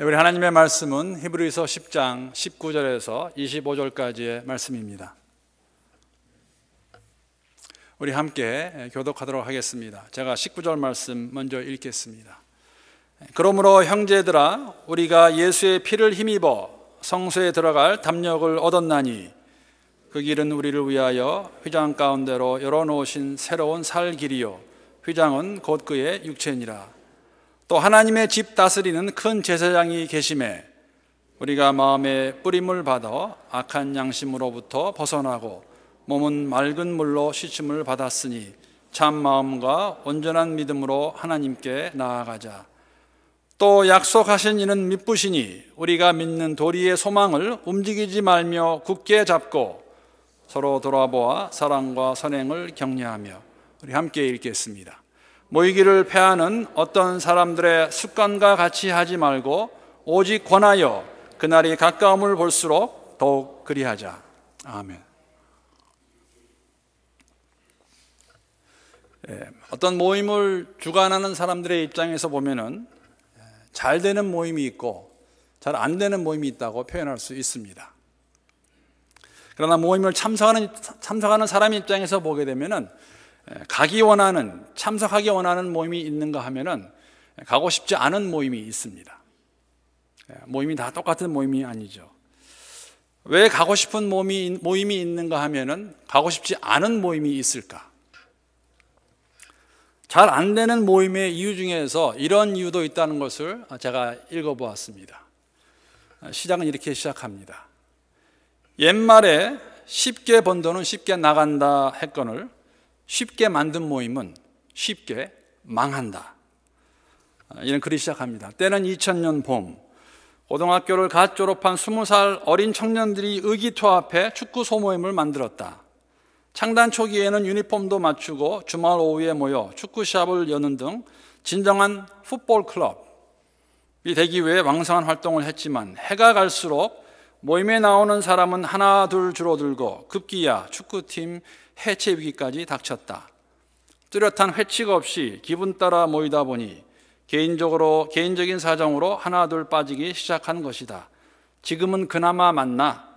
우리 하나님의 말씀은 히브리서 10장 19절에서 25절까지의 말씀입니다. 우리 함께 교독하도록 하겠습니다. 제가 19절 말씀 먼저 읽겠습니다. 그러므로 형제들아, 우리가 예수의 피를 힘입어 성소에 들어갈 담력을 얻었나니 그 길은 우리를 위하여 휘장 가운데로 열어놓으신 새로운 살 길이요 휘장은 곧 그의 육체니라. 또 하나님의 집 다스리는 큰 제사장이 계심에 우리가 마음에 뿌림을 받아 악한 양심으로부터 벗어나고 몸은 맑은 물로 씻음을 받았으니 참 마음과 온전한 믿음으로 하나님께 나아가자. 또 약속하신 이는 미쁘시니 우리가 믿는 도리의 소망을 움직이지 말며 굳게 잡고 서로 돌아보아 사랑과 선행을 격려하며. 우리 함께 읽겠습니다. 모이기를 패하는 어떤 사람들의 습관과 같이 하지 말고 오직 권하여 그날이 가까움을 볼수록 더욱 그리하자. 아멘. 어떤 모임을 주관하는 사람들의 입장에서 보면은 잘 되는 모임이 있고 잘 안 되는 모임이 있다고 표현할 수 있습니다. 그러나 모임을 참석하는 사람 입장에서 보게 되면은 참석하기 원하는 모임이 있는가 하면은 가고 싶지 않은 모임이 있습니다. 모임이 다 똑같은 모임이 아니죠. 왜 가고 싶은 모임이 있는가 하면은 가고 싶지 않은 모임이 있을까? 잘 안 되는 모임의 이유 중에서 이런 이유도 있다는 것을 제가 읽어보았습니다. 시작은 이렇게 시작합니다. 옛말에 쉽게 번 돈은 쉽게 나간다 했거늘 쉽게 만든 모임은 쉽게 망한다. 이런 글이 시작합니다. 때는 2000년 봄, 고등학교를 갓 졸업한 20살 어린 청년들이 의기투합해 축구 소모임을 만들었다. 창단 초기에는 유니폼도 맞추고 주말 오후에 모여 축구샵을 여는 등 진정한 풋볼 클럽이 되기 위해 왕성한 활동을 했지만 해가 갈수록 모임에 나오는 사람은 하나 둘 줄어들고 급기야 축구팀 해체 위기까지 닥쳤다. 뚜렷한 회칙 없이 기분 따라 모이다 보니 개인적인 사정으로 하나 둘 빠지기 시작한 것이다. 지금은 그나마 만나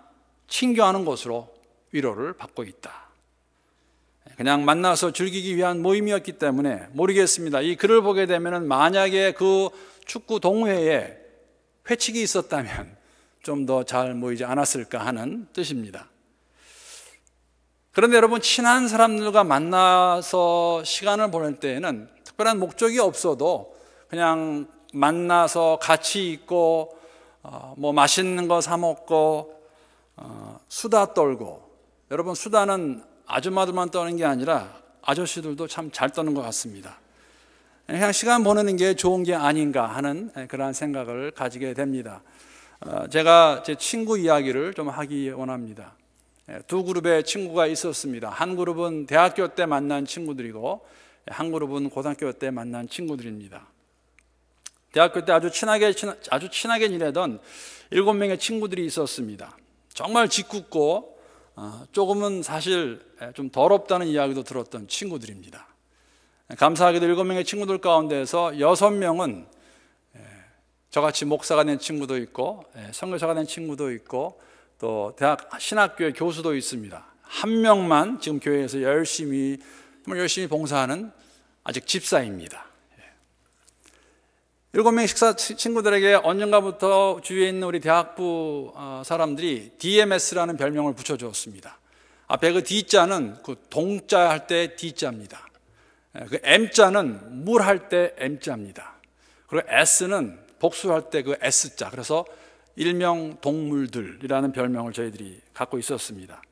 친교하는 것으로 위로를 받고 있다. 그냥 만나서 즐기기 위한 모임이었기 때문에 모르겠습니다. 이 글을 보게 되면 만약에 그 축구 동호회에 회칙이 있었다면 좀 더 잘 모이지 않았을까 하는 뜻입니다. 그런데 여러분, 친한 사람들과 만나서 시간을 보낼 때에는 특별한 목적이 없어도 그냥 만나서 같이 있고 뭐 맛있는 거 사 먹고 수다 떨고. 여러분, 수다는 아줌마들만 떠는 게 아니라 아저씨들도 참 잘 떠는 것 같습니다. 그냥 시간 보내는 게 좋은 게 아닌가 하는 그러한 생각을 가지게 됩니다. 제가 제 친구 이야기를 좀 하기 원합니다. 두 그룹의 친구가 있었습니다. 한 그룹은 대학교 때 만난 친구들이고 한 그룹은 고등학교 때 만난 친구들입니다. 대학교 때 아주 친하게 지내던 7명의 친구들이 있었습니다. 정말 짓궂고 조금은 사실 좀 더럽다는 이야기도 들었던 친구들입니다. 감사하게도 7명의 친구들 가운데서 6명은 저같이 목사가 된 친구도 있고 선교사가 된 친구도 있고 또 대학 신학교의 교수도 있습니다. 한 명만 지금 교회에서 열심히 봉사하는 아직 집사입니다. 7명의 친구들에게 언젠가부터 주위에 있는 우리 대학부 사람들이 DMS라는 별명을 붙여주었습니다. 앞에 그 D자는 그 동자 할 때 D자입니다. 그 M자는 물 할 때 M자입니다. 그리고 S는 복수할 때 그 S자. 그래서 일명 동물들이라는 별명을 저희들이 갖고 있었습니다.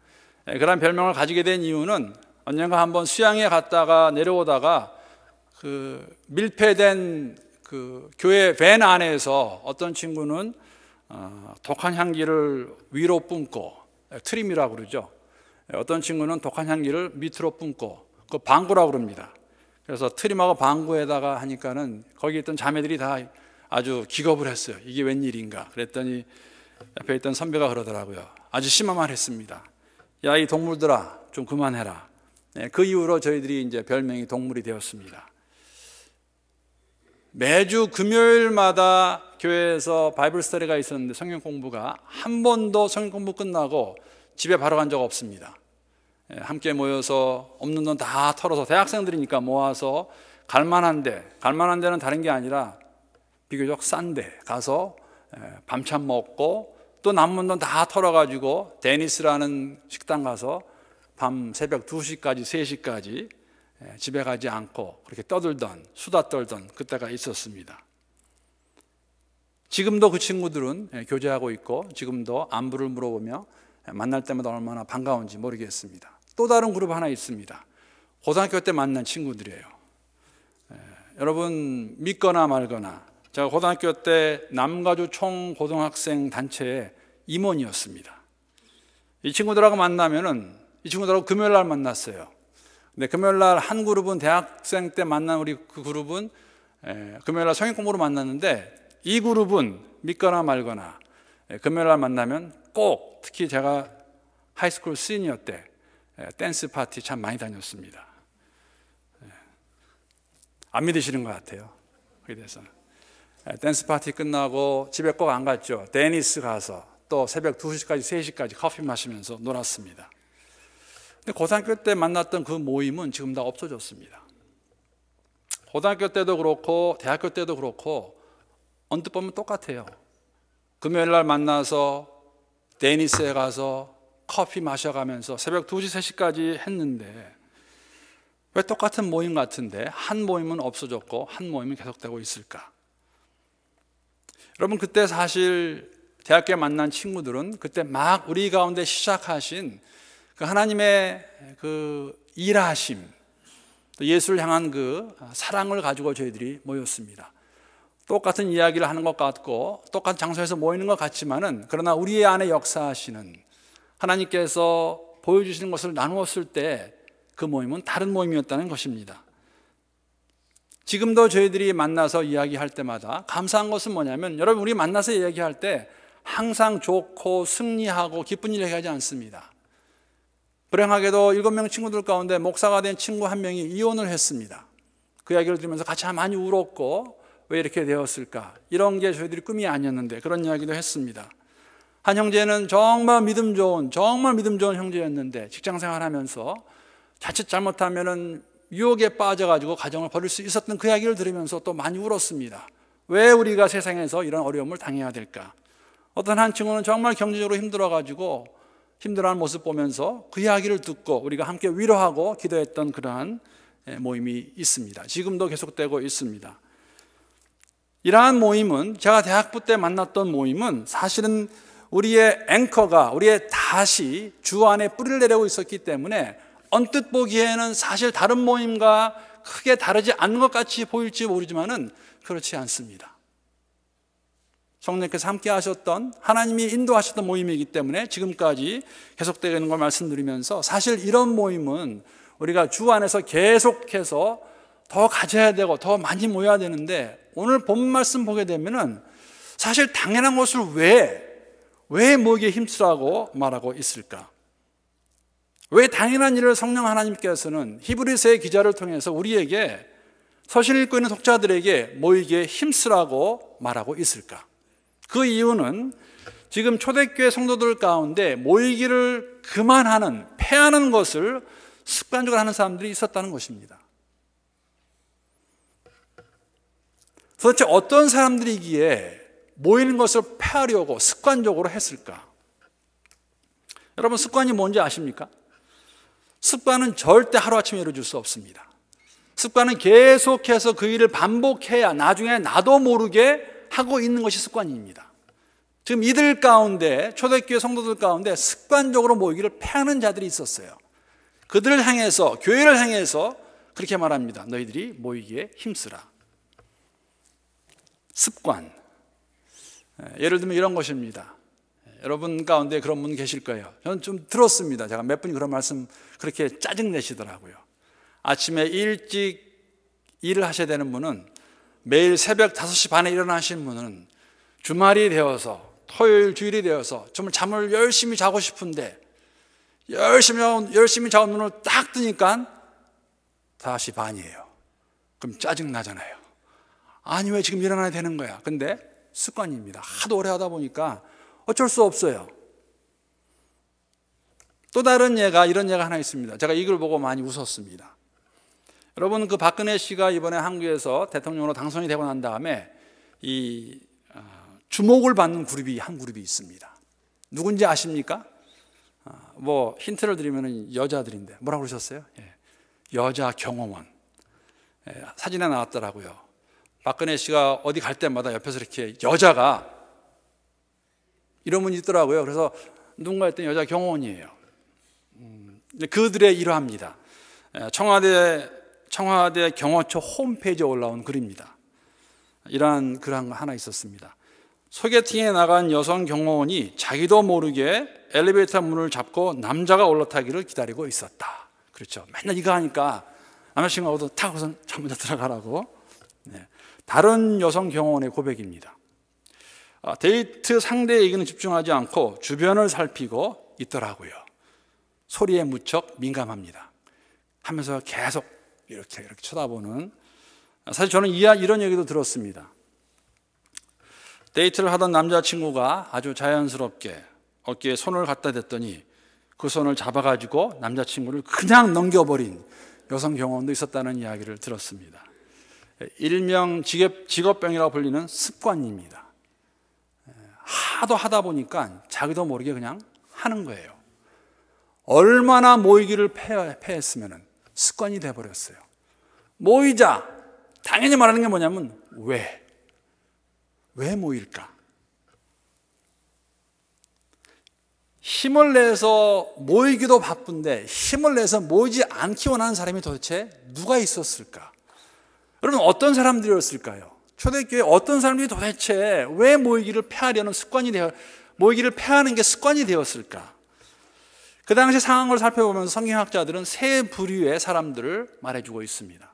그런 별명을 가지게 된 이유는 언젠가 한번 수양에 갔다가 내려오다가 그 밀폐된 그 교회 밴 안에서 어떤 친구는 독한 향기를 위로 뿜고, 트림이라고 그러죠. 어떤 친구는 독한 향기를 밑으로 뿜고, 그 방구라고 그럽니다. 그래서 트림하고 방구에다가 하니까는 거기 있던 자매들이 다 아주 기겁을 했어요. 이게 웬일인가. 그랬더니 옆에 있던 선배가 그러더라고요. 아주 심한 말 했습니다. 야, 이 동물들아, 좀 그만해라. 그 이후로 저희들이 이제 별명이 동물이 되었습니다. 매주 금요일마다 교회에서 바이블 스터디가 있었는데 성경 공부가 한 번도 성경 공부 끝나고 집에 바로 간 적 없습니다. 함께 모여서 없는 돈 다 털어서 대학생들이니까 모아서 갈만한 데는 다른 게 아니라 비교적 싼 데 가서 밤참 먹고 또 남은 돈 다 털어가지고 데니스라는 식당 가서 밤 새벽 2시까지 3시까지 집에 가지 않고 그렇게 떠들던 수다 떨던 그때가 있었습니다. 지금도 그 친구들은 교제하고 있고 지금도 안부를 물어보며 만날 때마다 얼마나 반가운지 모르겠습니다. 또 다른 그룹 하나 있습니다. 고등학교 때 만난 친구들이에요. 여러분 믿거나 말거나 제가 고등학교 때 남가주 총고등학생 단체의 임원이었습니다. 이 친구들하고 만나면은 이 친구들하고 금요일 날 만났어요. 근데 금요일 날 한 그룹은 대학생 때 만난 우리 그 그룹은 금요일 날 성경 공부로 만났는데 이 그룹은 믿거나 말거나 금요일 날 만나면 꼭 특히 제가 하이스쿨 시니어 때 댄스 파티 참 많이 다녔습니다. 안 믿으시는 것 같아요. 그에 대해서 댄스 파티 끝나고 집에 꼭 안 갔죠. 데니스 가서 또 새벽 2시까지 3시까지 커피 마시면서 놀았습니다. 근데 고등학교 때 만났던 그 모임은 지금 다 없어졌습니다. 고등학교 때도 그렇고 대학교 때도 그렇고 언뜻 보면 똑같아요. 금요일 날 만나서 데니스에 가서 커피 마셔가면서 새벽 2시, 3시까지 했는데 왜 똑같은 모임 같은데 한 모임은 없어졌고 한 모임은 계속되고 있을까? 여러분 그때 사실 대학교에 만난 친구들은 그때 막 우리 가운데 시작하신 그 하나님의 그 일하심, 예수를 향한 그 사랑을 가지고 저희들이 모였습니다. 똑같은 이야기를 하는 것 같고 똑같은 장소에서 모이는 것 같지만은 그러나 우리 안에 역사하시는 하나님께서 보여주시는 것을 나누었을 때 그 모임은 다른 모임이었다는 것입니다. 지금도 저희들이 만나서 이야기할 때마다 감사한 것은 뭐냐면 여러분 우리 만나서 이야기할 때 항상 좋고 승리하고 기쁜 일 얘기하지 않습니다. 불행하게도 7명 친구들 가운데 목사가 된 친구 한 명이 이혼을 했습니다. 그 이야기를 들으면서 같이 많이 울었고 왜 이렇게 되었을까? 이런 게 저희들이 꿈이 아니었는데 그런 이야기도 했습니다. 한 형제는 정말 믿음 좋은 형제였는데 직장생활하면서 자칫 잘못하면은 유혹에 빠져가지고 가정을 버릴 수 있었던 그 이야기를 들으면서 또 많이 울었습니다. 왜 우리가 세상에서 이런 어려움을 당해야 될까? 어떤 한 친구는 정말 경제적으로 힘들어가지고 힘들어하는 모습 보면서 그 이야기를 듣고 우리가 함께 위로하고 기도했던 그러한 모임이 있습니다. 지금도 계속되고 있습니다. 이러한 모임은 제가 대학부 때 만났던 모임은 사실은 우리의 앵커가 우리의 닷이 주 안에 뿌리를 내리고 있었기 때문에 언뜻 보기에는 사실 다른 모임과 크게 다르지 않는 것 같이 보일지 모르지만은 그렇지 않습니다. 성령께서 함께 하셨던 하나님이 인도하셨던 모임이기 때문에 지금까지 계속되는 걸 말씀드리면서 사실 이런 모임은 우리가 주 안에서 계속해서 더 가져야 되고 더 많이 모여야 되는데 오늘 본 말씀 보게 되면은 사실 당연한 것을 왜 모이기에 힘쓰라고 말하고 있을까? 왜 당연한 일을 성령 하나님께서는 히브리서의 기자를 통해서 우리에게 서신을 읽고 있는 독자들에게 모이기에 힘쓰라고 말하고 있을까? 그 이유는 지금 초대교회 성도들 가운데 모이기를 그만하는, 패하는 것을 습관적으로 하는 사람들이 있었다는 것입니다. 도대체 어떤 사람들이기에 모이는 것을 패하려고 습관적으로 했을까? 여러분 습관이 뭔지 아십니까? 습관은 절대 하루아침에 이루어질 수 없습니다. 습관은 계속해서 그 일을 반복해야 나중에 나도 모르게 하고 있는 것이 습관입니다. 지금 이들 가운데 초대교회 성도들 가운데 습관적으로 모이기를 패하는 자들이 있었어요. 그들을 향해서 교회를 향해서 그렇게 말합니다. 너희들이 모이기에 힘쓰라. 습관. 예를 들면 이런 것입니다. 여러분 가운데 그런 분 계실 거예요. 저는 좀 들었습니다. 제가 몇 분이 그런 말씀 그렇게 짜증내시더라고요. 아침에 일찍 일을 하셔야 되는 분은 매일 새벽 5시 반에 일어나시는 분은 주말이 되어서 토요일 주일이 되어서 정말 잠을 열심히 자고 싶은데 열심히 자고 눈을 딱 뜨니까 5시 반이에요. 그럼 짜증나잖아요. 아니 왜 지금 일어나야 되는 거야? 근데 습관입니다. 하도 오래 하다 보니까 어쩔 수 없어요. 또 다른 이런 예가 하나 있습니다. 제가 이걸 보고 많이 웃었습니다. 여러분, 그 박근혜 씨가 이번에 한국에서 대통령으로 당선이 되고 난 다음에 이 주목을 받는 한 그룹이 있습니다. 누군지 아십니까? 뭐 힌트를 드리면 여자들인데 뭐라고 그러셨어요? 여자 경호원. 사진에 나왔더라고요. 박근혜 씨가 어디 갈 때마다 옆에서 이렇게 여자가 이런 분이 있더라고요. 그래서 누군가 했더니 여자 경호원이에요. 그들의 일화입니다. 청와대 경호처 홈페이지에 올라온 글입니다. 이러한 글 하나 있었습니다. 소개팅에 나간 여성 경호원이 자기도 모르게 엘리베이터 문을 잡고 남자가 올라타기를 기다리고 있었다. 그렇죠. 맨날 이거 하니까 남자친구하고도 타고서 자 먼저 들어가라고. 다른 여성 경호원의 고백입니다. 데이트 상대의 얘기는 집중하지 않고 주변을 살피고 있더라고요. 소리에 무척 민감합니다. 하면서 계속 이렇게 쳐다보는. 사실 저는 이런 얘기도 들었습니다. 데이트를 하던 남자친구가 아주 자연스럽게 어깨에 손을 갖다 댔더니 그 손을 잡아가지고 남자친구를 그냥 넘겨버린 여성 경호원도 있었다는 이야기를 들었습니다. 일명 직업병이라고 불리는 습관입니다. 하도 하다 보니까 자기도 모르게 그냥 하는 거예요. 얼마나 모이기를 패했으면 습관이 돼버렸어요. 모이자. 당연히 말하는 게 뭐냐면 왜 모일까? 힘을 내서 모이기도 바쁜데 힘을 내서 모이지 않기 원하는 사람이 도대체 누가 있었을까? 여러분, 어떤 사람들이었을까요? 초대교회 어떤 사람들이 도대체 왜 모이기를 패하는 게 습관이 되었을까? 그 당시 상황을 살펴보면서 성경학자들은 세 부류의 사람들을 말해주고 있습니다.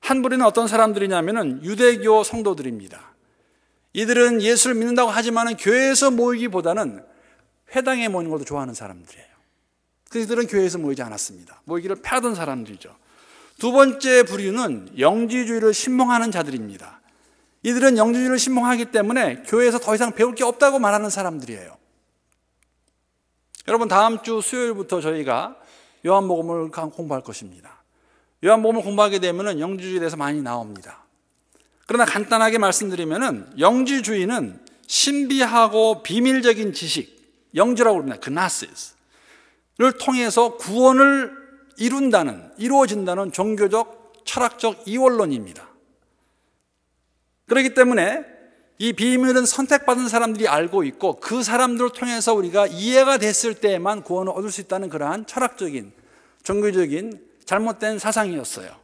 한 부류는 어떤 사람들이냐면은 유대교 성도들입니다. 이들은 예수를 믿는다고 하지만 교회에서 모이기보다는 회당에 모이는 것도 좋아하는 사람들이에요. 그래서 이들은 교회에서 모이지 않았습니다. 모이기를 패하던 사람들이죠. 두 번째 부류는 영지주의를 신봉하는 자들입니다. 이들은 영지주의를 신봉하기 때문에 교회에서 더 이상 배울 게 없다고 말하는 사람들이에요. 여러분, 다음 주 수요일부터 저희가 요한복음을 공부할 것입니다. 요한복음을 공부하게 되면 영지주의에 대해서 많이 나옵니다. 그러나 간단하게 말씀드리면 영지주의는 신비하고 비밀적인 지식, 영지라고 합니다. 그나시스를 통해서 구원을 이루어진다는 종교적, 철학적 이원론입니다. 그렇기 때문에 이 비밀은 선택받은 사람들이 알고 있고 그 사람들을 통해서 우리가 이해가 됐을 때에만 구원을 얻을 수 있다는 그러한 철학적인, 종교적인 잘못된 사상이었어요.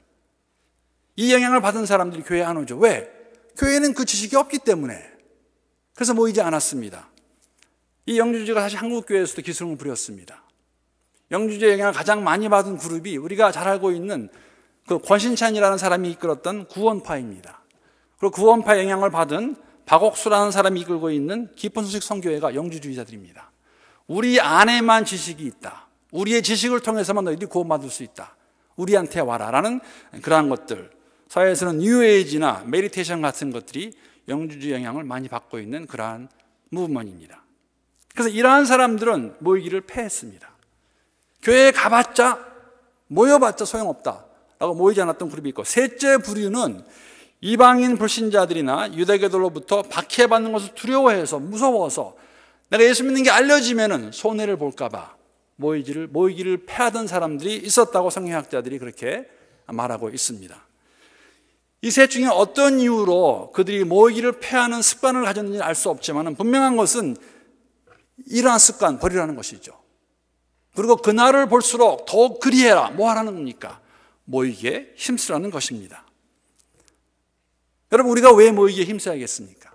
이 영향을 받은 사람들이 교회에 안 오죠. 왜? 교회에는 그 지식이 없기 때문에. 그래서 모이지 않았습니다. 이 영지주의가 사실 한국교회에서도 기승을 부렸습니다. 영지주의 영향을 가장 많이 받은 그룹이 우리가 잘 알고 있는 그 권신찬이라는 사람이 이끌었던 구원파입니다. 그리고 구원파 영향을 받은 박옥수라는 사람이 이끌고 있는 깊은 소식 선교회가 영지주의자들입니다. 우리 안에만 지식이 있다. 우리의 지식을 통해서만 너희들이 구원받을 수 있다. 우리한테 와라라는 그러한 것들. 사회에서는 뉴에이지나 메디테이션 같은 것들이 영지주의 영향을 많이 받고 있는 그러한 무브먼트입니다. 그래서 이러한 사람들은 모이기를 패했습니다. 교회에 가봤자 모여봤자 소용없다라고 모이지 않았던 그룹이 있고, 셋째 부류는 이방인 불신자들이나 유대교들로부터 박해받는 것을 두려워해서 무서워서 내가 예수 믿는 게 알려지면은 손해를 볼까 봐 모이기를 패하던 사람들이 있었다고 성경학자들이 그렇게 말하고 있습니다. 이 셋 중에 어떤 이유로 그들이 모이기를 패하는 습관을 가졌는지 알 수 없지만 분명한 것은 이러한 습관 버리라는 것이죠. 그리고 그날을 볼수록 더욱 그리해라. 뭐 하라는 겁니까? 모이기에 힘쓰라는 것입니다. 여러분, 우리가 왜 모이기에 힘써야겠습니까?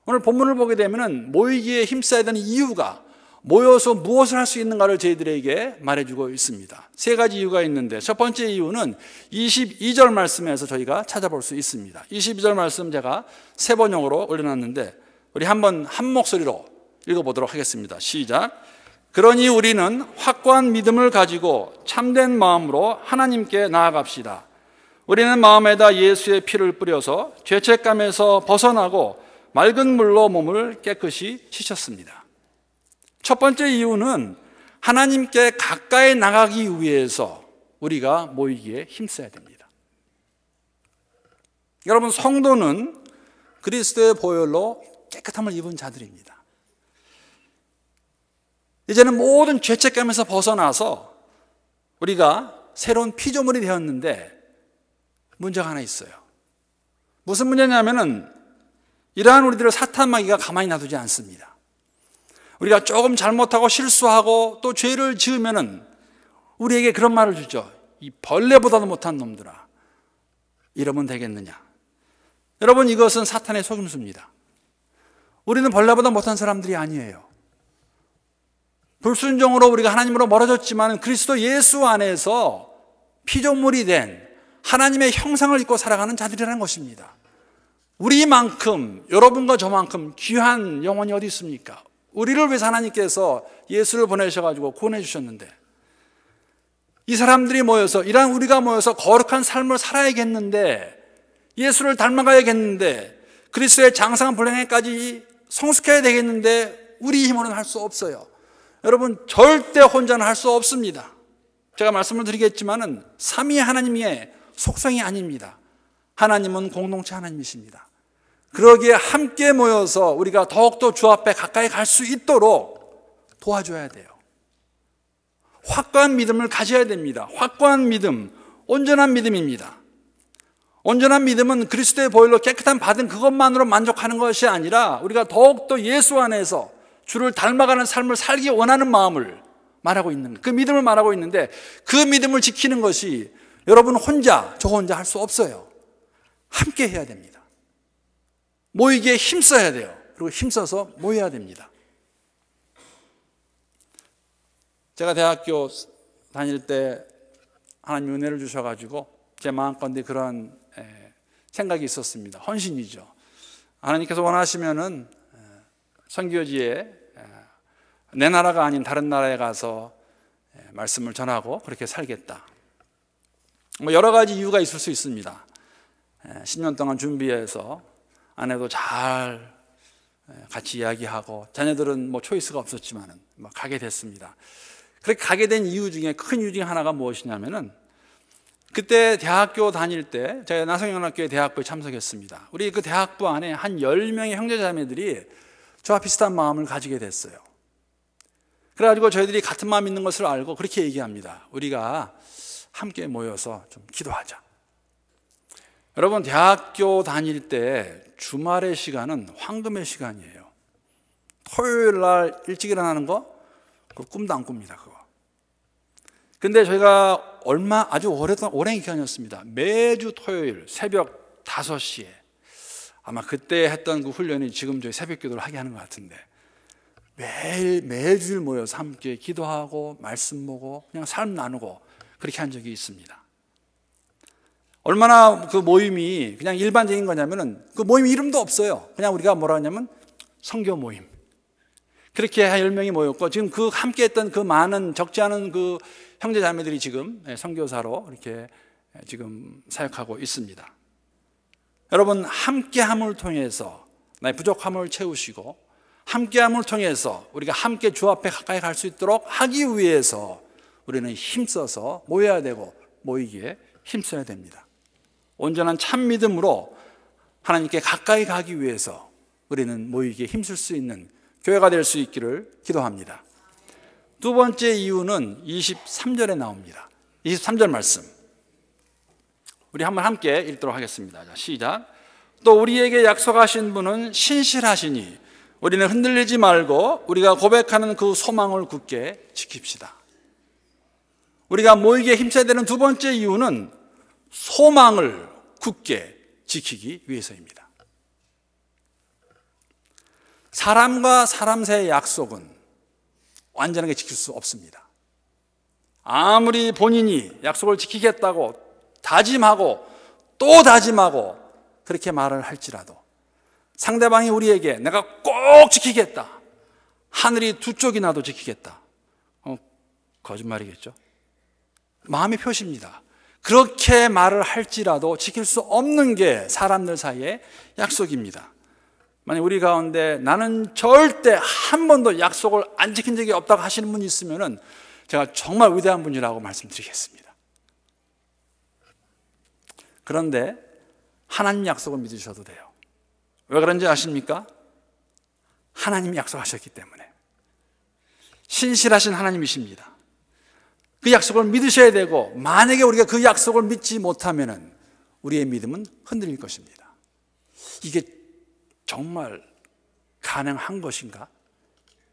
오늘 본문을 보게 되면 모이기에 힘써야 되는 이유가 모여서 무엇을 할 수 있는가를 저희들에게 말해주고 있습니다. 세 가지 이유가 있는데 첫 번째 이유는 22절 말씀에서 저희가 찾아볼 수 있습니다. 22절 말씀 제가 세 번역으로 올려놨는데 우리 한번 한 목소리로 읽어보도록 하겠습니다. 시작. 그러니 우리는 확고한 믿음을 가지고 참된 마음으로 하나님께 나아갑시다. 우리는 마음에다 예수의 피를 뿌려서 죄책감에서 벗어나고 맑은 물로 몸을 깨끗이 씻었습니다. 첫 번째 이유는 하나님께 가까이 나가기 위해서 우리가 모이기에 힘써야 됩니다. 여러분, 성도는 그리스도의 보혈로 깨끗함을 입은 자들입니다. 이제는 모든 죄책감에서 벗어나서 우리가 새로운 피조물이 되었는데 문제가 하나 있어요. 무슨 문제냐면은 이러한 우리들을 사탄 마귀가 가만히 놔두지 않습니다. 우리가 조금 잘못하고 실수하고 또 죄를 지으면은 우리에게 그런 말을 주죠. 이 벌레보다도 못한 놈들아, 이러면 되겠느냐. 여러분, 이것은 사탄의 속임수입니다. 우리는 벌레보다 못한 사람들이 아니에요. 불순종으로 우리가 하나님으로 멀어졌지만 그리스도 예수 안에서 피조물이 된 하나님의 형상을 입고 살아가는 자들이라는 것입니다. 우리만큼, 여러분과 저만큼 귀한 영혼이 어디 있습니까? 우리를 위해서 하나님께서 예수를 보내셔가지고 구원해 주셨는데, 이 사람들이 모여서, 이런 우리가 모여서 거룩한 삶을 살아야겠는데, 예수를 닮아가야겠는데, 그리스도의 장성한 분량에까지 성숙해야 되겠는데 우리 힘으로는 할 수 없어요. 여러분, 절대 혼자는 할 수 없습니다. 제가 말씀을 드리겠지만은 삼위 하나님의 속성이 아닙니다. 하나님은 공동체 하나님이십니다. 그러기에 함께 모여서 우리가 더욱더 주 앞에 가까이 갈 수 있도록 도와줘야 돼요. 확고한 믿음을 가져야 됩니다. 확고한 믿음, 온전한 믿음입니다. 온전한 믿음은 그리스도의 보혈로 깨끗함 받은 그것만으로 만족하는 것이 아니라 우리가 더욱더 예수 안에서 주를 닮아가는 삶을 살기 원하는 마음을 말하고 있는, 그 믿음을 말하고 있는데, 그 믿음을 지키는 것이 여러분 혼자, 저 혼자 할 수 없어요. 함께 해야 됩니다. 모이기에 힘써야 돼요. 그리고 힘써서 모여야 됩니다. 제가 대학교 다닐 때 하나님 은혜를 주셔가지고 제 마음가운데 그런 생각이 있었습니다. 헌신이죠. 하나님께서 원하시면은 선교지에 내 나라가 아닌 다른 나라에 가서 말씀을 전하고 그렇게 살겠다. 뭐 여러 가지 이유가 있을 수 있습니다. 10년 동안 준비해서 아내도 잘 같이 이야기하고, 자녀들은 뭐 초이스가 없었지만은 가게 됐습니다. 그렇게 가게 된 이유 중에 큰 이유 중에 하나가 무엇이냐면은, 그때 대학교 다닐 때 제가 나성영학교에 대학부에 참석했습니다. 우리 그 대학부 안에 한 10명의 형제자매들이 저와 비슷한 마음을 가지게 됐어요. 그래가지고 저희들이 같은 마음 있는 것을 알고 그렇게 얘기합니다. 우리가 함께 모여서 좀 기도하자. 여러분, 대학교 다닐 때 주말의 시간은 황금의 시간이에요. 토요일 날 일찍 일어나는 거, 그 꿈도 안 꿉니다, 그거. 근데 저희가 아주 오랜 기간이었습니다. 매주 토요일 새벽 5시에, 아마 그때 했던 그 훈련이 지금 저희 새벽 기도를 하게 하는 것 같은데, 매주일 모여서 함께 기도하고 말씀 보고 그냥 삶 나누고 그렇게 한 적이 있습니다. 얼마나 그 모임이 그냥 일반적인 거냐면은 그 모임 이름도 없어요. 그냥 우리가 뭐라 하냐면 선교 모임. 그렇게 한 10명이 모였고, 지금 그 함께 했던 그 많은 적지 않은 그 형제 자매들이 지금 선교사로 이렇게 지금 사역하고 있습니다. 여러분, 함께함을 통해서 나의 부족함을 채우시고, 함께함을 통해서 우리가 함께 주 앞에 가까이 갈 수 있도록 하기 위해서 우리는 힘써서 모여야 되고 모이기에 힘써야 됩니다. 온전한 참 믿음으로 하나님께 가까이 가기 위해서 우리는 모이기에 힘쓸 수 있는 교회가 될 수 있기를 기도합니다. 두 번째 이유는 23절에 나옵니다. 23절 말씀 우리 한번 함께 읽도록 하겠습니다. 자, 시작. 또 우리에게 약속하신 분은 신실하시니 우리는 흔들리지 말고 우리가 고백하는 그 소망을 굳게 지킵시다. 우리가 모이기에 힘써야 되는 두 번째 이유는 소망을 굳게 지키기 위해서입니다. 사람과 사람 사이의 약속은 완전하게 지킬 수 없습니다. 아무리 본인이 약속을 지키겠다고 다짐하고 또 다짐하고 그렇게 말을 할지라도 상대방이 우리에게 내가 꼭 지키겠다, 하늘이 두 쪽이 나도 지키겠다, 거짓말이겠죠. 마음의 표시입니다. 그렇게 말을 할지라도 지킬 수 없는 게 사람들 사이의 약속입니다. 만약 우리 가운데 나는 절대 한 번도 약속을 안 지킨 적이 없다고 하시는 분이 있으면 제가 정말 위대한 분이라고 말씀드리겠습니다. 그런데 하나님 약속을 믿으셔도 돼요. 왜 그런지 아십니까? 하나님이 약속하셨기 때문에. 신실하신 하나님이십니다. 그 약속을 믿으셔야 되고, 만약에 우리가 그 약속을 믿지 못하면 우리의 믿음은 흔들릴 것입니다. 이게 정말 가능한 것인가?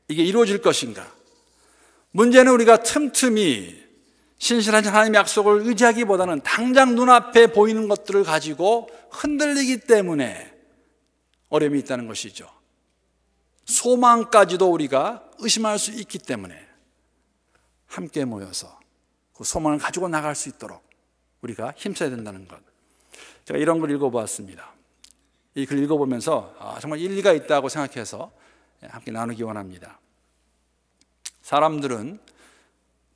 이게 이루어질 것인가? 문제는 우리가 틈틈이 신실한 하나님의 약속을 의지하기보다는 당장 눈앞에 보이는 것들을 가지고 흔들리기 때문에 어려움이 있다는 것이죠. 소망까지도 우리가 의심할 수 있기 때문에 함께 모여서 그 소망을 가지고 나갈 수 있도록 우리가 힘써야 된다는 것. 제가 이런 걸 읽어보았습니다. 이 글 읽어보면서 정말 일리가 있다고 생각해서 함께 나누기 원합니다. 사람들은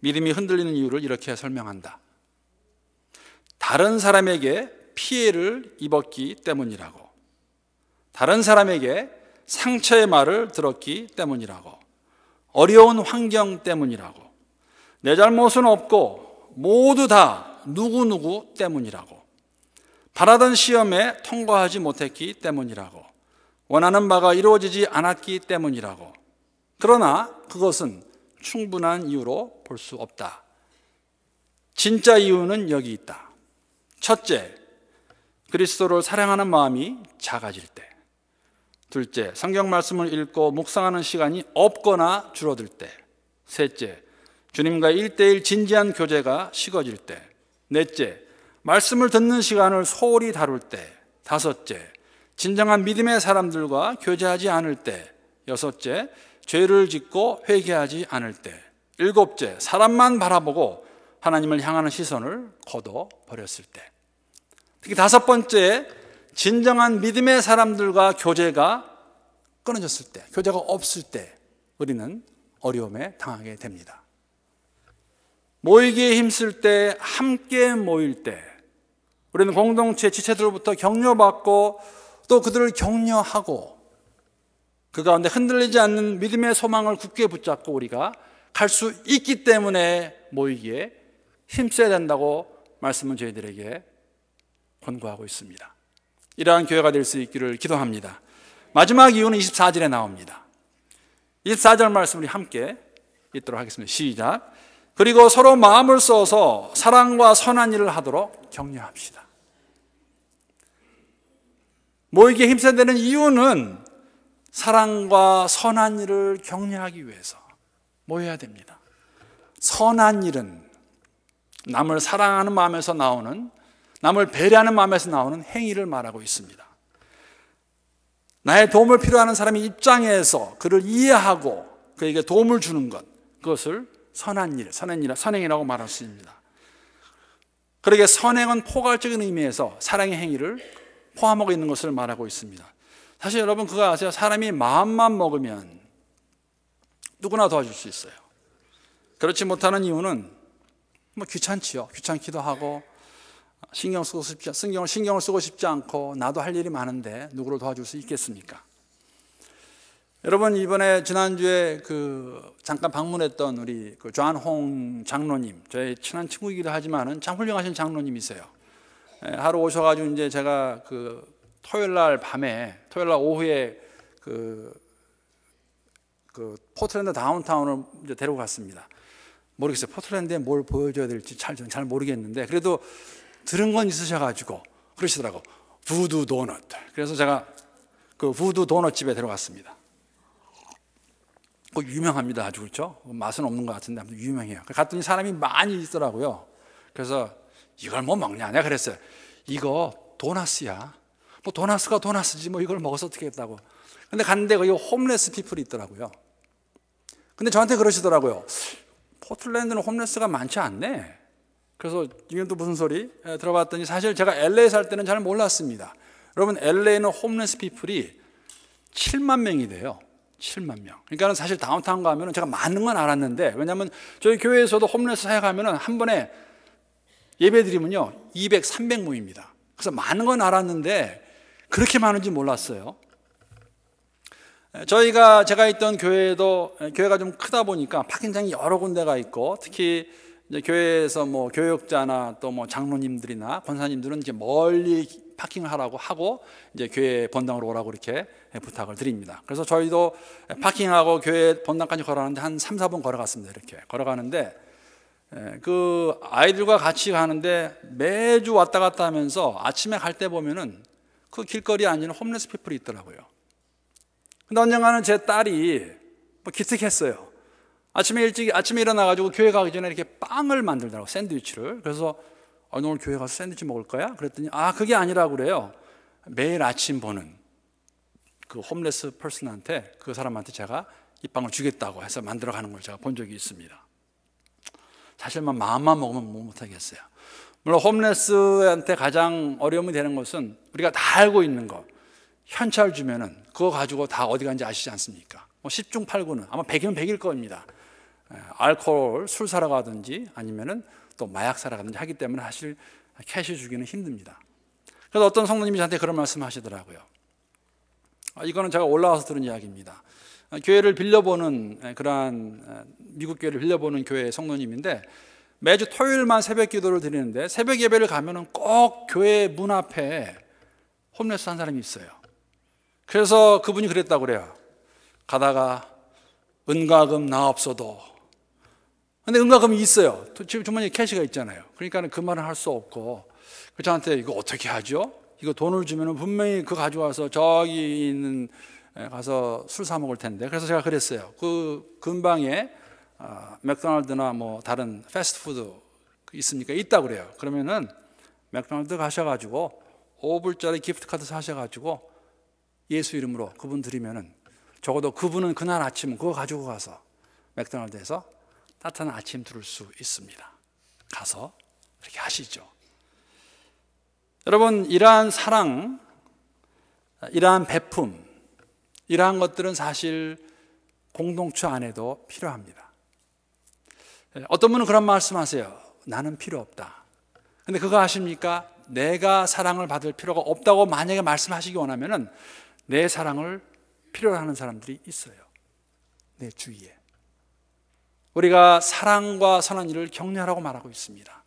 믿음이 흔들리는 이유를 이렇게 설명한다. 다른 사람에게 피해를 입었기 때문이라고, 다른 사람에게 상처의 말을 들었기 때문이라고, 어려운 환경 때문이라고, 내 잘못은 없고 모두 다 누구누구 때문이라고, 바라던 시험에 통과하지 못했기 때문이라고, 원하는 바가 이루어지지 않았기 때문이라고, 그러나 그것은 충분한 이유로 볼 수 없다. 진짜 이유는 여기 있다. 첫째, 그리스도를 사랑하는 마음이 작아질 때. 둘째, 성경 말씀을 읽고 묵상하는 시간이 없거나 줄어들 때. 셋째, 주님과 1:1 진지한 교제가 식어질 때. 넷째, 말씀을 듣는 시간을 소홀히 다룰 때. 다섯째, 진정한 믿음의 사람들과 교제하지 않을 때. 여섯째, 죄를 짓고 회개하지 않을 때. 일곱째, 사람만 바라보고 하나님을 향하는 시선을 거둬버렸을 때. 특히 다섯 번째, 진정한 믿음의 사람들과 교제가 끊어졌을 때, 교제가 없을 때 우리는 어려움에 당하게 됩니다. 모이기에 힘쓸 때, 함께 모일 때 우리는 공동체 지체들로부터 격려받고 또 그들을 격려하고 그 가운데 흔들리지 않는 믿음의 소망을 굳게 붙잡고 우리가 갈 수 있기 때문에 모이기에 힘써야 된다고 말씀은 저희들에게 권고하고 있습니다. 이러한 교회가 될 수 있기를 기도합니다. 마지막 이유는 24절에 나옵니다. 24절 말씀 우리 함께 읽도록 하겠습니다. 시작. 그리고 서로 마음을 써서 사랑과 선한 일을 하도록 격려합시다. 모이기에 힘써야 되는 이유는 사랑과 선한 일을 격려하기 위해서 모여야 됩니다. 선한 일은 남을 사랑하는 마음에서 나오는, 남을 배려하는 마음에서 나오는 행위를 말하고 있습니다. 나의 도움을 필요하는 사람의 입장에서 그를 이해하고 그에게 도움을 주는 것, 그것을 선한 일, 선행이라고 말할 수 있습니다. 그러게 선행은 포괄적인 의미에서 사랑의 행위를 포함하고 있는 것을 말하고 있습니다. 사실 여러분 그거 아세요? 사람이 마음만 먹으면 누구나 도와줄 수 있어요. 그렇지 못하는 이유는 귀찮지요. 귀찮기도 하고 신경을 쓰고 싶지 않고 나도 할 일이 많은데 누구를 도와줄 수 있겠습니까? 여러분 이번에 지난주에 잠깐 방문했던 우리 존홍 장로님, 저의 친한 친구이기도 하지만은 참 훌륭하신 장로님이세요. 하루 오셔가지고 이제 제가 토요일 날 오후에 포틀랜드 다운타운을 이제 데리고 갔습니다. 모르겠어요. 포틀랜드에 뭘 보여줘야 될지 잘 모르겠는데 그래도 들은 건 있으셔가지고 그러시더라고. 부두 도넛. 그래서 제가 그 부두 도넛 집에 데려갔습니다. 유명합니다. 아주 그렇죠? 맛은 없는 것 같은데 아무튼 유명해요. 갔더니 사람이 많이 있더라고요. 그래서 이걸 뭐 먹냐? 내가 그랬어요. 이거 도넛이야. 뭐 도넛가 도넛이지 뭐 이걸 먹어서 어떻게 했다고. 근데 갔는데 거기 홈레스 피플이 있더라고요. 근데 저한테 그러시더라고요. 포틀랜드는 홈레스가 많지 않네. 그래서 이게 또 무슨 소리? 들어봤더니 사실 제가 LA 살 때는 잘 몰랐습니다. 여러분 LA는 홈레스 피플이 7만 명이 돼요. 7만 명. 그러니까 사실 다운타운 가면 제가 많은 건 알았는데 왜냐하면 저희 교회에서도 홈레스 사역하면 한 번에 예배 드리면요 200, 300 모입니다. 그래서 많은 건 알았는데 그렇게 많은지 몰랐어요. 제가 있던 교회도 교회가 좀 크다 보니까 파킹장이 여러 군데가 있고, 특히 이제 교회에서 뭐 교역자나 또 뭐 장로님들이나 권사님들은 이제 멀리 파킹을 하라고 하고 이제 교회 본당으로 오라고 이렇게 부탁을 드립니다. 그래서 저희도 파킹하고 교회 본당까지 걸어가는데 한 3, 4분 걸어갔습니다. 이렇게 걸어가는데 그 아이들과 같이 가는데 매주 왔다 갔다 하면서 아침에 갈 때 보면은 그 길거리에 앉은 홈레스 피플이 있더라고요. 근데 언젠가는 제 딸이 뭐 기특했어요. 아침에 일어나가지고 교회 가기 전에 이렇게 빵을 만들더라고, 샌드위치를. 그래서 너 오늘 교회 가서 샌드위치 먹을 거야? 그랬더니 그게 아니라고 그래요. 매일 아침 보는 그 홈레스 퍼슨한테, 그 사람한테 제가 이 빵을 주겠다고 해서 만들어가는 걸 제가 본 적이 있습니다. 사실만 마음만 먹으면 못하겠어요. 물론 홈레스한테 가장 어려움이 되는 것은 우리가 다 알고 있는 것, 현찰 주면은 그거 가지고 다 어디 간지 아시지 않습니까? 뭐 10중 8구는 아마 100이면 100일 겁니다. 알코올, 술 사러 가든지 아니면은 또 마약 사러 가든지 하기 때문에 사실 캐시 주기는 힘듭니다. 그래서 어떤 성도님이 저한테 그런 말씀 하시더라고요. 이거는 제가 올라와서 들은 이야기입니다. 교회를 빌려보는, 그러한 미국 교회를 빌려보는 교회 성도님인데, 매주 토요일만 새벽 기도를 드리는데 새벽 예배를 가면은 꼭 교회 문 앞에 홈레스 한 사람이 있어요. 그래서 그분이 그랬다고 그래요. 가다가 은과금 나 없어도. 근데 은과금이 있어요. 주머니에 캐시가 있잖아요. 그러니까 그 말은 할 수 없고, 저한테 이거 어떻게 하죠? 이거 돈을 주면 분명히 그거 가져와서 저기 있는 가서 술 사 먹을 텐데. 그래서 제가 그랬어요. 그 근방에 맥도날드나 뭐 다른 패스트푸드 있습니까? 있다고 그래요. 그러면은 맥도날드 가셔가지고 5불짜리 기프트카드 사셔가지고 예수 이름으로 그분 드리면은, 적어도 그분은 그날 아침 그거 가지고 가서 맥도날드에서 따뜻한 아침 들을 수 있습니다. 가서 그렇게 하시죠. 여러분, 이러한 사랑, 이러한 베품, 이러한 것들은 사실 공동체 안에도 필요합니다. 어떤 분은 그런 말씀하세요. 나는 필요 없다. 근데 그거 아십니까? 내가 사랑을 받을 필요가 없다고 만약에 말씀하시기 원하면은 내 사랑을 필요로 하는 사람들이 있어요. 내 주위에. 우리가 사랑과 선한 일을 격려하라고 말하고 있습니다.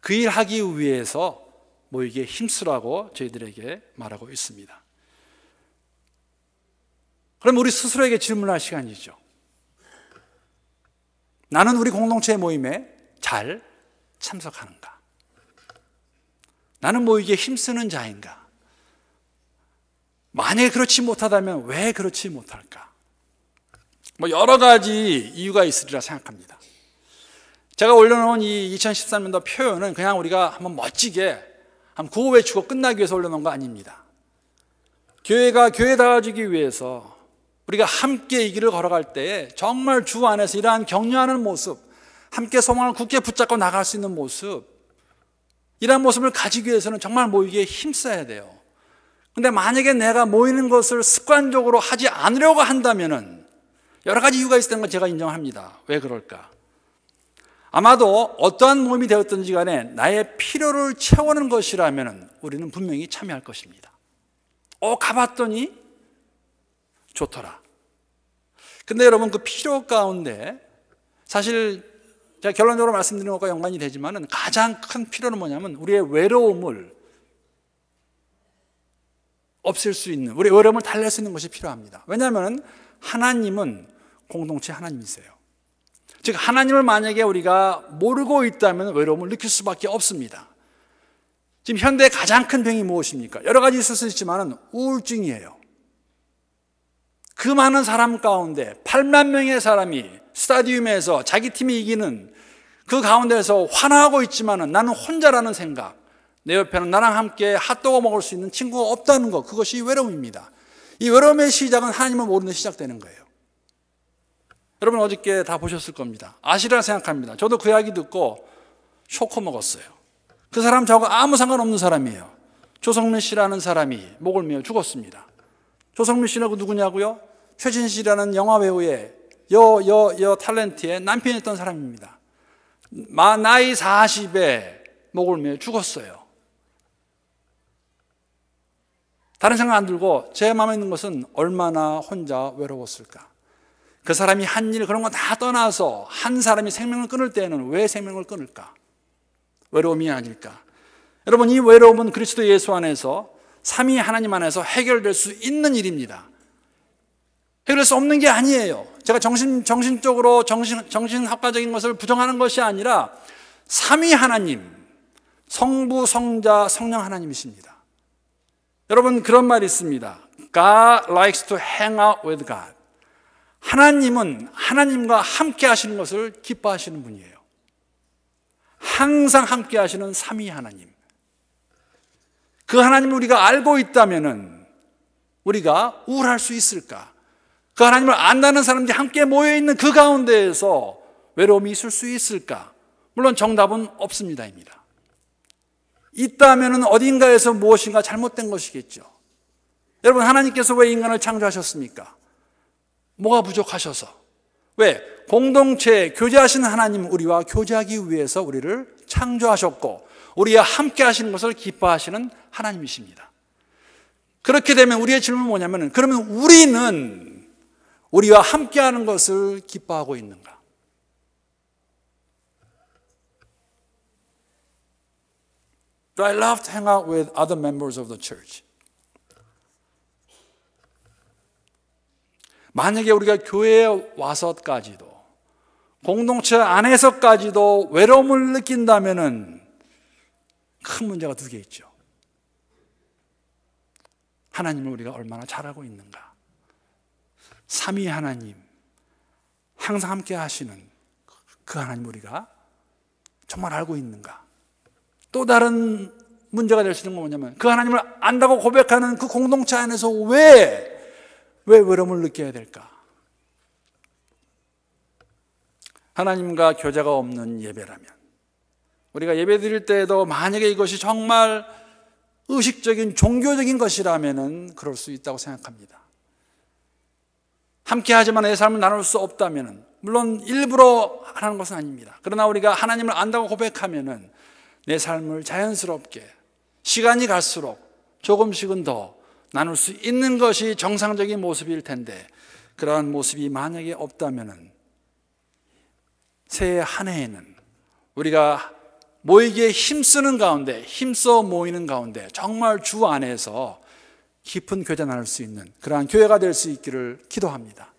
그 일 하기 위해서 모이기에 힘쓰라고 저희들에게 말하고 있습니다. 그럼 우리 스스로에게 질문할 시간이죠. 나는 우리 공동체 모임에 잘 참석하는가? 나는 모이기에 힘쓰는 자인가? 만약에 그렇지 못하다면 왜 그렇지 못할까? 뭐 여러 가지 이유가 있으리라 생각합니다. 제가 올려놓은 이 2013년도 표현은 그냥 우리가 한번 멋지게 한번 구호 외치고 끝나기 위해서 올려놓은 거 아닙니다. 교회가 교회다워지기 위해서 우리가 함께 이 길을 걸어갈 때에 정말 주 안에서 이러한 격려하는 모습, 함께 소망을 굳게 붙잡고 나갈 수 있는 모습, 이러한 모습을 가지기 위해서는 정말 모이기에 힘써야 돼요. 근데 만약에 내가 모이는 것을 습관적으로 하지 않으려고 한다면은 여러 가지 이유가 있다는 걸 제가 인정합니다. 왜 그럴까? 아마도 어떠한 모임이 되었든지 간에 나의 필요를 채우는 것이라면 우리는 분명히 참여할 것입니다. 가봤더니 좋더라. 근데 여러분, 그 필요 가운데 사실 제가 결론적으로 말씀드리는 것과 연관이 되지만은 가장 큰 필요는 뭐냐면 우리의 외로움을 없앨 수 있는, 우리의 외로움을 달랠 수 있는 것이 필요합니다. 왜냐하면 하나님은 공동체 하나님이세요. 즉 하나님을 만약에 우리가 모르고 있다면 외로움을 느낄 수밖에 없습니다. 지금 현대의 가장 큰 병이 무엇입니까? 여러 가지 있을 수 있지만 우울증이에요. 그 많은 사람 가운데 8만 명의 사람이 스타디움에서 자기 팀이 이기는 그 가운데서 환호하고 있지만 나는 혼자라는 생각, 내 옆에는 나랑 함께 핫도그 먹을 수 있는 친구가 없다는 것, 그것이 외로움입니다. 이 외로움의 시작은 하나님을 모르는 시작되는 거예요. 여러분 어저께 다 보셨을 겁니다. 아시리라 생각합니다. 저도 그 이야기 듣고 쇼크 먹었어요. 그 사람 저하고 아무 상관없는 사람이에요. 조성민 씨라는 사람이 목을 메어 죽었습니다. 조성민 씨라고 누구냐고요? 최진 씨라는 영화 배우의 여 탤런트의 남편이었던 사람입니다. 나이 40에 목을 매 죽었어요. 다른 생각 안 들고 제 마음에 있는 것은 얼마나 혼자 외로웠을까. 그 사람이 한 일 그런 거 다 떠나서 한 사람이 생명을 끊을 때에는 왜 생명을 끊을까? 외로움이 아닐까? 여러분, 이 외로움은 그리스도 예수 안에서 삼위 하나님 안에서 해결될 수 있는 일입니다. 해결될 수 없는 게 아니에요. 제가 정신적으로 정신학과적인 것을 부정하는 것이 아니라 삼위 하나님, 성부, 성자, 성령 하나님이십니다. 여러분, 그런 말이 있습니다. God likes to hang out with God. 하나님은 하나님과 함께 하시는 것을 기뻐하시는 분이에요. 항상 함께 하시는 삼위 하나님. 그 하나님을 우리가 알고 있다면 우리가 우울할 수 있을까? 그 하나님을 안다는 사람들이 함께 모여있는 그 가운데에서 외로움이 있을 수 있을까? 물론 정답은 없습니다입니다. 있다면 어딘가에서 무엇인가 잘못된 것이겠죠. 여러분, 하나님께서 왜 인간을 창조하셨습니까? 뭐가 부족하셔서? 왜? 공동체, 교제하시는 하나님, 우리와 교제하기 위해서 우리를 창조하셨고 우리와 함께 하시는 것을 기뻐하시는 하나님이십니다. 그렇게 되면 우리의 질문은 뭐냐면, 그러면 우리는 우리와 함께 하는 것을 기뻐하고 있는가? Do I love to hang out with other members of the church? 만약에 우리가 교회에 와서까지도 공동체 안에서까지도 외로움을 느낀다면은 큰 문제가 두 개 있죠. 하나님을 우리가 얼마나 잘 알고 있는가? 삼위 하나님, 항상 함께 하시는 그 하나님 우리가 정말 알고 있는가? 또 다른 문제가 될 수 있는 건 뭐냐면, 그 하나님을 안다고 고백하는 그 공동체 안에서 왜 외로움을 느껴야 될까? 하나님과 교제가 없는 예배라면, 우리가 예배 드릴 때에도 만약에 이것이 정말 의식적인 종교적인 것이라면 그럴 수 있다고 생각합니다. 함께 하지만 내 삶을 나눌 수 없다면, 물론 일부러 하는 것은 아닙니다. 그러나 우리가 하나님을 안다고 고백하면 내 삶을 자연스럽게 시간이 갈수록 조금씩은 더 나눌 수 있는 것이 정상적인 모습일 텐데, 그러한 모습이 만약에 없다면 새해 한 해에는 우리가 모이기에 힘쓰는 가운데, 힘써 모이는 가운데 정말 주 안에서 깊은 교제 나눌 수 있는 그러한 교회가 될 수 있기를 기도합니다.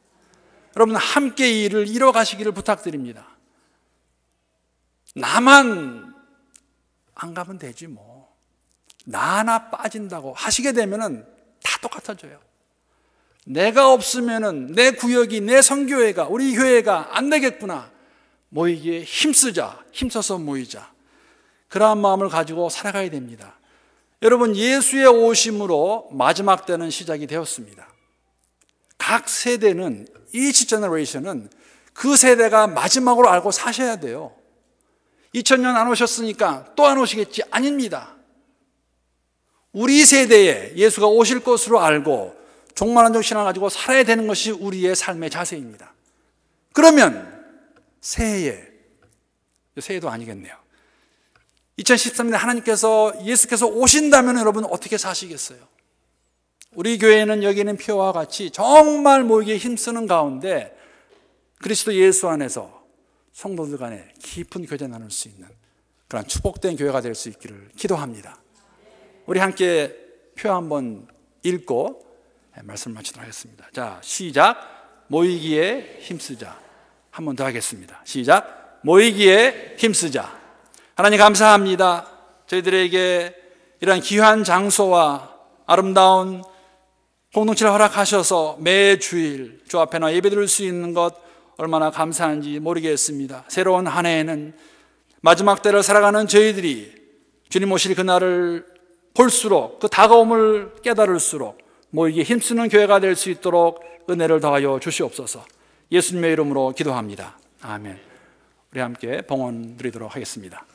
여러분, 함께 이 일을 이뤄가시기를 부탁드립니다. 나만 안 가면 되지 뭐, 나 하나 빠진다고 하시게 되면은 다 똑같아져요. 내가 없으면은 내 구역이, 내 선교회가, 우리 교회가 안 되겠구나. 모이기에 힘쓰자, 힘써서 모이자. 그러한 마음을 가지고 살아가야 됩니다. 여러분, 예수의 오심으로 마지막 때는 시작이 되었습니다. 각 세대는, each generation은 그 세대가 마지막으로 알고 사셔야 돼요. 2000년 안 오셨으니까 또 안 오시겠지? 아닙니다. 우리 세대에 예수가 오실 것으로 알고 종말론적 신앙을 가지고 살아야 되는 것이 우리의 삶의 자세입니다. 그러면 새해도 아니겠네요. 2013년에 하나님께서, 예수께서 오신다면 여러분 어떻게 사시겠어요? 우리 교회는 여기 있는 표와 같이 정말 모이기에 힘쓰는 가운데 그리스도 예수 안에서 성도들 간에 깊은 교제 나눌 수 있는 그런 축복된 교회가 될 수 있기를 기도합니다. 우리 함께 표 한번 읽고 말씀을 마치도록 하겠습니다. 자, 시작. 모이기에 힘쓰자. 한 번 더 하겠습니다. 시작. 모이기에 힘쓰자. 하나님 감사합니다. 저희들에게 이러한 귀한 장소와 아름다운 공동체를 허락하셔서 매 주일 주 앞에 나 예배드릴 수 있는 것 얼마나 감사한지 모르겠습니다. 새로운 한 해에는 마지막 때를 살아가는 저희들이 주님 오실 그날을 볼수록, 그 다가옴을 깨달을수록 모이기에 힘쓰는 교회가 될 수 있도록 은혜를 더하여 주시옵소서. 예수님의 이름으로 기도합니다. 아멘. 우리 함께 봉헌 드리도록 하겠습니다.